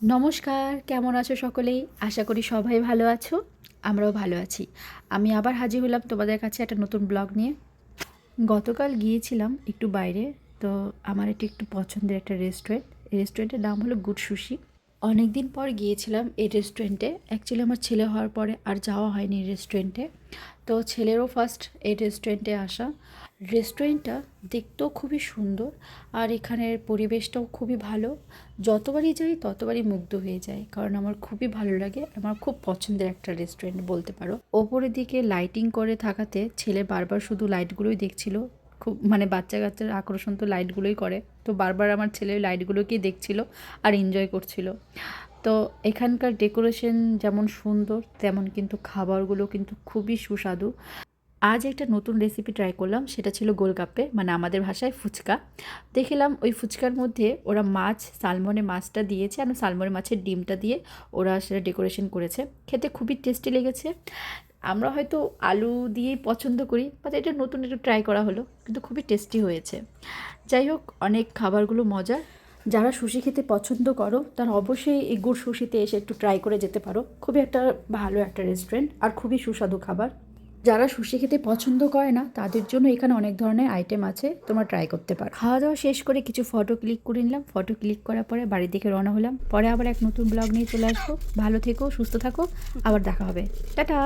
নমস্কার, কেমন আছো সকলেই? আশা করি সবাই ভালো আছো। আমরাও ভালো আছি। আমি আবার হাজির হলাম তোমাদের কাছে একটা নতুন ব্লগ নিয়ে। গতকাল গিয়েছিলাম একটু বাইরে। তো আমার এটি একটু পছন্দের একটা রেস্টুরেন্ট। এই রেস্টুরেন্টের নাম হলো গুড সুশি। অনেক দিন পর গিয়েছিলাম এই রেস্টুরেন্টে। অ্যাকচুয়ালি আমার ছেলে হওয়ার পরে আর যাওয়া হয়নি এই রেস্টুরেন্টে। তো ছেলেরও ফার্স্ট এই রেস্টুরেন্টে আসা। রেস্টুরেন্টটা দেখতেও খুবই সুন্দর আর এখানের পরিবেশটাও খুবই ভালো। যতবারই যাই ততবারই মুগ্ধ হয়ে যায়, কারণ আমার খুবই ভালো লাগে। আমার খুব পছন্দের একটা রেস্টুরেন্ট বলতে পারো। ওপরের দিকে লাইটিং করে থাকাতে ছেলে বারবার শুধু লাইটগুলোই দেখছিল। খুব বাচ্চা কাচ্চার আকর্ষণ তো লাইটগুলোই করে। তো বারবার আমার ছেলে ওই লাইটগুলোকেই দেখছিল আর এনজয় করছিল। তো এখানকার ডেকোরেশন যেমন সুন্দর, তেমন কিন্তু খাবারগুলো কিন্তু খুবই সুস্বাদু। আজ একটা নতুন রেসিপি ট্রাই করলাম, সেটা ছিল গোলগাপ্পে, আমাদের ভাষায় ফুচকা। দেখলাম ওই ফুচকার মধ্যে ওরা মাছ, সালমনে মাছটা দিয়েছে আর সালমনে মাছের ডিমটা দিয়ে ওরা সেটা ডেকোরেশন করেছে। খেতে খুবই টেস্টি লেগেছে। আমরা হয়তো আলু দিয়েই পছন্দ করি, বাট এটা নতুন একটু ট্রাই করা হলো, কিন্তু খুবই টেস্টি হয়েছে। যাই হোক, অনেক খাবারগুলো মজার। যারা সুশি খেতে পছন্দ করো তারা অবশ্যই এই গুড় সুশিতে এসে একটু ট্রাই করে যেতে পারো। খুবই একটা ভালো একটা রেস্টুরেন্ট আর খুবই সুস্বাদু খাবার। যারা সুশি খেতে পছন্দ করে না তাদের জন্য এখানে অনেক ধরনের আইটেম আছে, তোমরা ট্রাই করতে পারো। খাওয়া দাওয়া শেষ করে কিছু ফটো ক্লিক করে নিলাম। ফটো ক্লিক করার পরে বাড়ির দিকে রওনা হলাম। পরে আবার এক নতুন ব্লগ নিয়ে চলে আসবো। ভালো থেকো, সুস্থ থাকো, আবার দেখা হবে। টাটা।